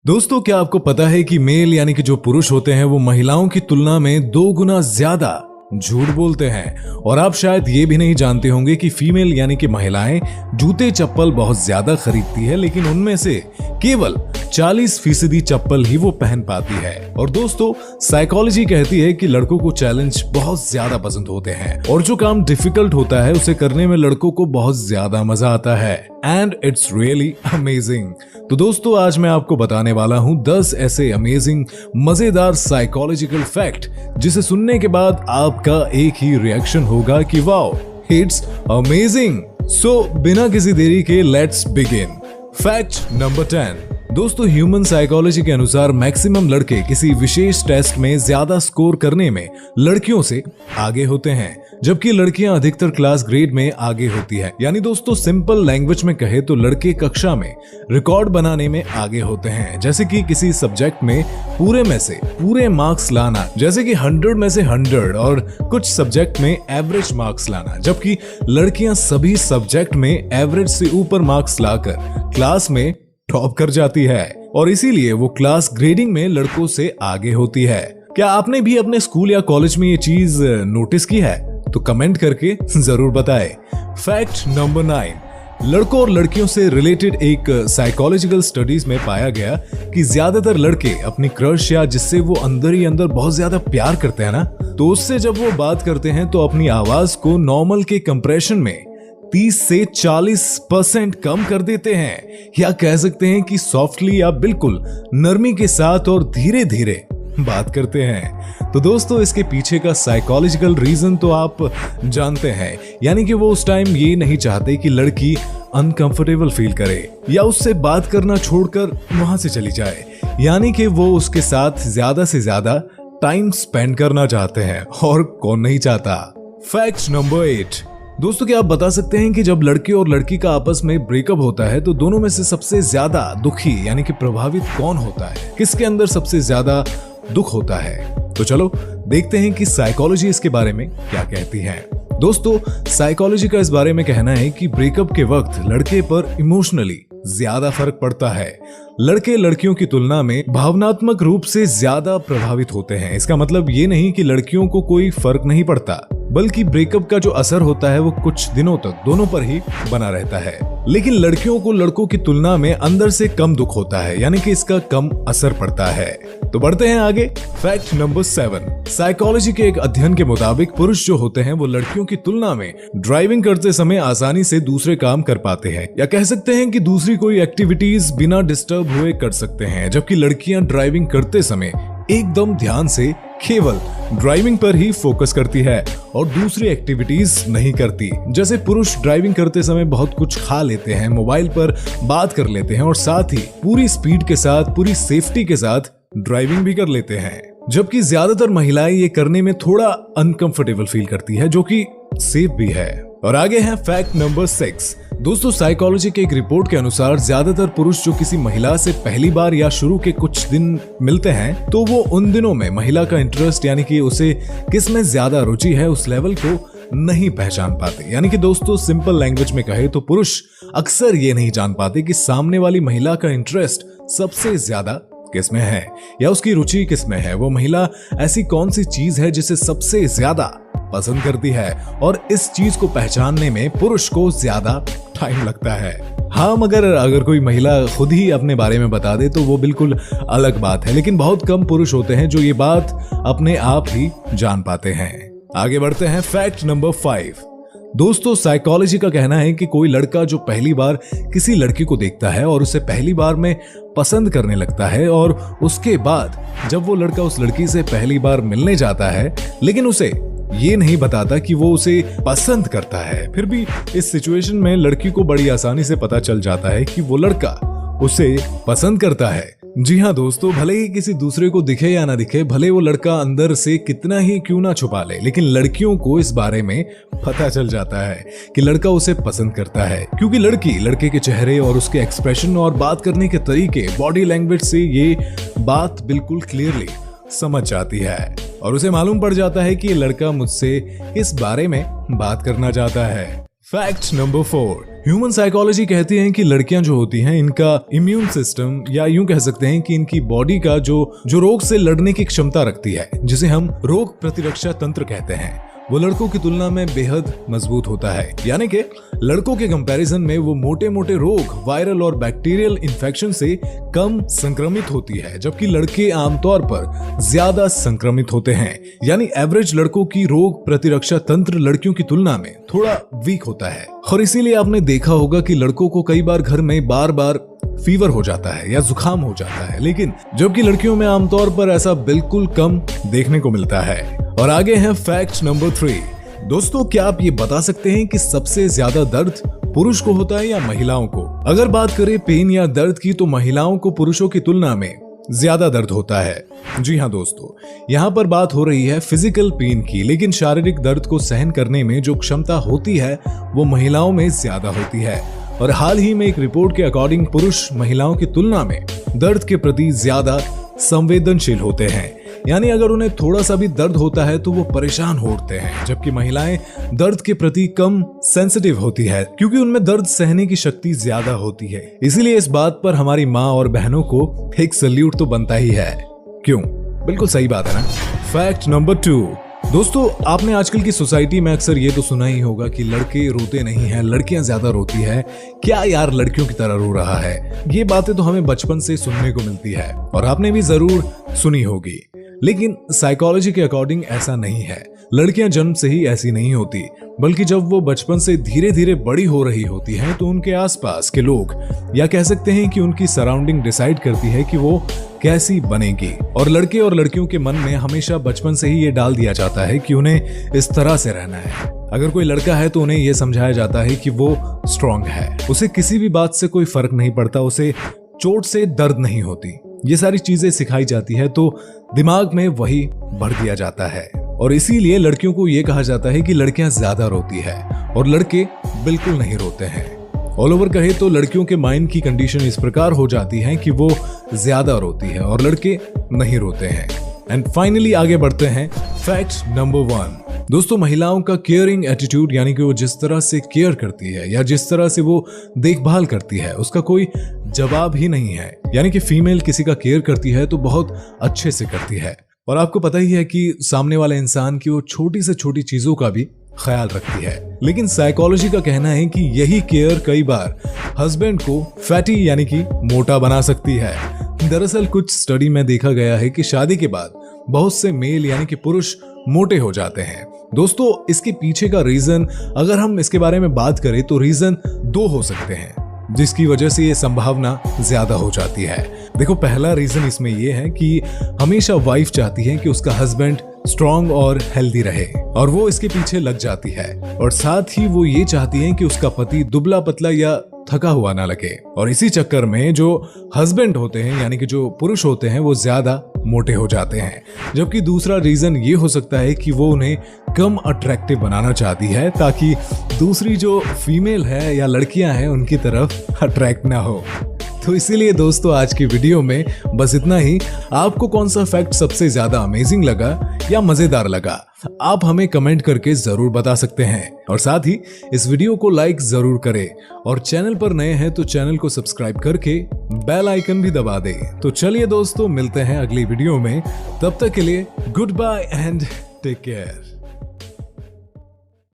दोस्तों, क्या आपको पता है कि मेल यानी कि जो पुरुष होते हैं वो महिलाओं की तुलना में 2 गुना ज्यादा झूठ बोलते हैं। और आप शायद ये भी नहीं जानते होंगे कि फीमेल यानी कि महिलाएं जूते चप्पल बहुत ज्यादा खरीदती है, लेकिन उनमें से केवल 40% चप्पल ही वो पहन पाती है। और दोस्तों, साइकोलॉजी कहती है कि लड़कों को चैलेंज बहुत ज्यादा पसंद होते हैं और जो काम डिफिकल्ट होता है उसे करने में लड़कों को बहुत ज्यादा मजा आता है। And it's really amazing. तो दोस्तों, आज मैं आपको बताने वाला हूं 10 ऐसे अमेजिंग मजेदार साइकोलॉजिकल फैक्ट जिसे सुनने के बाद आपका एक ही रिएक्शन होगा कि वाओ, इट्स अमेजिंग। सो बिना किसी देरी के लेट्स बिगिन। Fact number 10। दोस्तों, ह्यूमन साइकोलॉजी के अनुसार मैक्सिमम लड़के किसी विशेष टेस्ट में ज्यादा स्कोर करने में लड़कियों से आगे होते हैं, जबकि लड़कियां अधिकतर क्लास ग्रेड में आगे होती है। यानी दोस्तों, सिंपल लैंग्वेज में कहे तो लड़के कक्षा में रिकॉर्ड बनाने में आगे होते हैं, जैसे कि किसी सब्जेक्ट में पूरे में से पूरे मार्क्स लाना, जैसे कि 100 में से 100, और कुछ सब्जेक्ट में एवरेज मार्क्स लाना, जबकि लड़कियां सभी सब्जेक्ट में एवरेज से ऊपर मार्क्स लाकर क्लास में टॉप कर जाती है और इसीलिए वो क्लास ग्रेडिंग में लड़कों से आगे होती है। क्या आपने भी अपने स्कूल या कॉलेज में ये चीज नोटिस की है? तो कमेंट करके जरूर बताएं। Fact number 9। लड़कों और लड़कियों से रिलेटेड एक साइकोलॉजिकल स्टडीज में पाया गया कि ज्यादातर लड़के अपनी क्रश या जिससे वो अंदर ही अंदर बहुत ज्यादा प्यार करते हैं ना, तो उससे जब वो बात करते हैं तो अपनी आवाज को नॉर्मल के कंप्रेशन में 30 से 40% कम कर देते हैं, या कह सकते हैं कि सॉफ्टली या बिल्कुल नरमी के साथ और धीरे धीरे बात करते हैं। तो दोस्तों, इसके पीछे का साइकोलॉजिकल रीजन तो आप जानते हैं, यानी कि वो उस टाइम ये नहीं चाहते कि लड़की अनकंफर्टेबल फील करे या उससे बात करना छोड़कर वहां से चली जाए, यानी कि वो उसके साथ ज्यादा से ज्यादा टाइम स्पेंड करना चाहते हैं। और कौन नहीं चाहता। Fact number 8। दोस्तों, क्या आप बता सकते हैं कि जब लड़के और लड़की का आपस में ब्रेकअप होता है तो दोनों में से सबसे ज्यादा दुखी यानी कि प्रभावित कौन होता है? किसके अंदर सबसे ज्यादा दुख होता है? तो चलो देखते हैं कि साइकोलॉजी इसके बारे में क्या कहती है। दोस्तों, साइकोलॉजी का इस बारे में कहना है कि ब्रेकअप के वक्त लड़के पर इमोशनली ज्यादा फर्क पड़ता है। लड़के लड़कियों की तुलना में भावनात्मक रूप से ज्यादा प्रभावित होते हैं। इसका मतलब ये नहीं कि लड़कियों को कोई फर्क नहीं पड़ता, बल्कि ब्रेकअप का जो असर होता है वो कुछ दिनों तक दोनों पर ही बना रहता है। लेकिन लड़कियों को लड़कों की तुलना में अंदर से कम दुख होता है, यानी कि इसका कम असर पड़ता है। तो बढ़ते हैं आगे। Fact number 7। साइकोलॉजी के एक अध्ययन के मुताबिक पुरुष जो होते हैं वो लड़कियों की तुलना में ड्राइविंग करते समय आसानी से दूसरे काम कर पाते हैं, या कह सकते हैं कि दूसरी कोई एक्टिविटीज बिना डिस्टर्ब हुए कर सकते हैं, जबकि लड़कियां ड्राइविंग करते समय एकदम ध्यान से केवल ड्राइविंग पर ही फोकस करती है और दूसरी एक्टिविटीज नहीं करती। जैसे पुरुष ड्राइविंग करते समय बहुत कुछ खा लेते हैं, मोबाइल पर बात कर लेते हैं और साथ ही पूरी स्पीड के साथ, पूरी सेफ्टी के साथ ड्राइविंग भी कर लेते हैं, जबकि ज्यादातर महिलाएं ये करने में थोड़ा अनकंफर्टेबल फील करती है, जो कि सेफ भी है। और आगे है फैक्ट नंबर 6। दोस्तों, साइकोलॉजी के एक रिपोर्ट के अनुसार ज्यादातर पुरुष जो किसी महिला से पहली बार या शुरू के कुछ दिन मिलते हैं तो वो उन दिनों में महिला का इंटरेस्ट यानी कि उसे किस में ज्यादा रुचि है उस लेवल को नहीं पहचान पाते। यानी कि दोस्तों, सिंपल लैंग्वेज में कहे तो पुरुष अक्सर ये नहीं जान पाते कि सामने वाली महिला का इंटरेस्ट सबसे ज्यादा किसमें है या उसकी रुचि किसमें है। वो महिला ऐसी कौन सी चीज है जिसे सबसे ज्यादा पसंद करती है, और इस चीज को पहचानने में पुरुष को ज्यादा टाइम लगता है। हाँ, मगर अगर कोई महिला खुद ही अपने बारे में बता दे तो वो बिल्कुल अलग बात है, लेकिन बहुत कम पुरुष होते हैं जो ये बात अपने आप ही जान पाते हैं। आगे बढ़ते हैं। Fact number 5। दोस्तों, साइकोलॉजी का कहना है कि कोई लड़का जो पहली बार किसी लड़की को देखता है और उसे पहली बार में पसंद करने लगता है, और उसके बाद जब वो लड़का उस लड़की से पहली बार मिलने जाता है लेकिन उसे ये नहीं बताता कि वो उसे पसंद करता है, फिर भी इस सिचुएशन में लड़की को बड़ी आसानी से पता चल जाता है कि वो लड़का उसे पसंद करता है। जी हाँ दोस्तों, भले ही किसी दूसरे को दिखे या ना दिखे, भले वो लड़का अंदर से कितना ही क्यों ना छुपा ले, लेकिन लड़कियों को इस बारे में पता चल जाता है कि लड़का उसे पसंद करता है, क्योंकि लड़की लड़के के चेहरे और उसके एक्सप्रेशन और बात करने के तरीके, बॉडी लैंग्वेज से ये बात बिल्कुल क्लियरली समझ जाती है और उसे मालूम पड़ जाता है कि ये लड़का मुझसे इस बारे में बात करना चाहता है। फैक्ट नंबर 4, ह्यूमन साइकोलॉजी कहती है कि लड़कियां जो होती हैं इनका इम्यून सिस्टम या यूं कह सकते हैं कि इनकी बॉडी का जो रोग से लड़ने की क्षमता रखती है, जिसे हम रोग प्रतिरक्षा तंत्र कहते हैं, वो लड़कों की तुलना में बेहद मजबूत होता है। यानी कि लड़कों के कंपैरिजन में वो मोटे मोटे रोग, वायरल और बैक्टीरियल इन्फेक्शन से कम संक्रमित होती है, जबकि लड़के आमतौर पर ज्यादा संक्रमित होते हैं। यानी एवरेज लड़कों की रोग प्रतिरक्षा तंत्र लड़कियों की तुलना में थोड़ा वीक होता है। और इसीलिए आपने देखा होगा कि लड़कों को कई बार घर में बार बार फीवर हो जाता है या जुकाम हो जाता है, लेकिन जबकि लड़कियों में आमतौर पर ऐसा बिल्कुल कम देखने को मिलता है। और आगे है फैक्ट नंबर 3। दोस्तों, क्या आप ये बता सकते हैं कि सबसे ज्यादा दर्द पुरुष को होता है या महिलाओं को? अगर बात करें पेन या दर्द की, तो महिलाओं को पुरुषों की तुलना में ज्यादा दर्द होता है। जी हाँ दोस्तों, यहाँ पर बात हो रही है फिजिकल पेन की, लेकिन शारीरिक दर्द को सहन करने में जो क्षमता होती है वो महिलाओं में ज्यादा होती है। और हाल ही में एक रिपोर्ट के अकॉर्डिंग पुरुष महिलाओं की तुलना में दर्द के प्रति ज्यादा संवेदनशील होते हैं। यानी अगर उन्हें थोड़ा सा भी दर्द होता है तो वो परेशान हो उठते हैं, जबकि महिलाएं दर्द के प्रति कम सेंसिटिव होती है, क्योंकि उनमें दर्द सहने की शक्ति ज्यादा होती है। इसीलिए इस बात पर हमारी माँ और बहनों को एक सल्यूट तो बनता ही है। क्यों? बिल्कुल सही बात है ना। Fact number 2। दोस्तों, आपने आजकल की सोसाइटी में अक्सर ये तो सुना ही होगा कि लड़के रोते नहीं हैं, लड़कियां ज्यादा रोती है। क्या यार लड़कियों की तरह रो रहा है? ये बातें तो हमें बचपन से सुनने को मिलती है और आपने भी जरूर सुनी होगी, लेकिन साइकोलॉजी के अकॉर्डिंग ऐसा नहीं है। लड़कियां जन्म से ही ऐसी नहीं होती, बल्कि जब वो बचपन से धीरे धीरे बड़ी हो रही होती हैं तो उनके आसपास के लोग या कह सकते हैं कि उनकी सराउंडिंग डिसाइड करती है कि वो कैसी बनेगी। और लड़के और लड़कियों के मन में हमेशा बचपन से ही ये डाल दिया जाता है कि उन्हें इस तरह से रहना है। अगर कोई लड़का है तो उन्हें यह समझाया जाता है कि वो स्ट्रांग है, उसे किसी भी बात से कोई फर्क नहीं पड़ता, उसे चोट से दर्द नहीं होती। ये सारी चीजें सिखाई जाती है तो दिमाग में वही भर दिया जाता है। और इसीलिए लड़कियों को यह कहा जाता है कि लड़कियां ज्यादा रोती है और लड़के बिल्कुल नहीं रोते हैं। ऑल ओवर कहे तो लड़कियों के माइंड की कंडीशन इस प्रकार हो जाती है कि वो ज्यादा रोती है और लड़के नहीं रोते हैं। एंड फाइनली आगे बढ़ते हैं फैक्ट नंबर 1। दोस्तों, महिलाओं का केयरिंग एटीट्यूड, यानी कि वो जिस तरह से केयर करती है या जिस तरह से वो देखभाल करती है, उसका कोई जवाब ही नहीं है। यानी कि फीमेल किसी का केयर करती है तो बहुत अच्छे से करती है। और आपको पता ही है कि सामने वाले इंसान की वो छोटी से छोटी चीजों का भी ख्याल रखती है। लेकिन साइकोलॉजी का कहना है कि यही केयर कई बार हस्बैंड को फैटी यानी कि मोटा बना सकती है। दरअसल कुछ स्टडी में देखा गया है कि शादी के बाद बहुत से मेल यानी कि पुरुष मोटे हो जाते हैं। दोस्तों, इसके पीछे का रीजन अगर हम इसके बारे में बात करें तो रीजन 2 हो सकते हैं, जिसकी वजह से ये संभावना ज्यादा हो जाती है। देखो, पहला रीजन इसमें यह है कि हमेशा वाइफ चाहती है कि उसका हस्बैंड स्ट्रांग और हेल्दी रहे और वो इसके पीछे लग जाती है। और साथ ही वो ये चाहती है कि उसका पति दुबला पतला या थका हुआ ना लगे। और इसी चक्कर में जो हस्बैंड होते हैं यानी कि जो पुरुष होते हैं वो ज्यादा मोटे हो जाते हैं। जबकि दूसरा रीजन ये हो सकता है कि वो उन्हें कम अट्रैक्टिव बनाना चाहती है ताकि दूसरी जो फीमेल है या लड़कियां हैं उनकी तरफ अट्रैक्ट ना हो। तो इसीलिए दोस्तों, आज की वीडियो में बस इतना ही। आपको कौन सा फैक्ट सबसे ज्यादा अमेजिंग लगा या मजेदार लगा, आप हमें कमेंट करके जरूर बता सकते हैं। और साथ ही इस वीडियो को लाइक जरूर करें और चैनल पर नए हैं तो चैनल को सब्सक्राइब करके बेल आइकन भी दबा दें। तो चलिए दोस्तों, मिलते हैं अगली वीडियो में। तब तक के लिए goodbye and take care.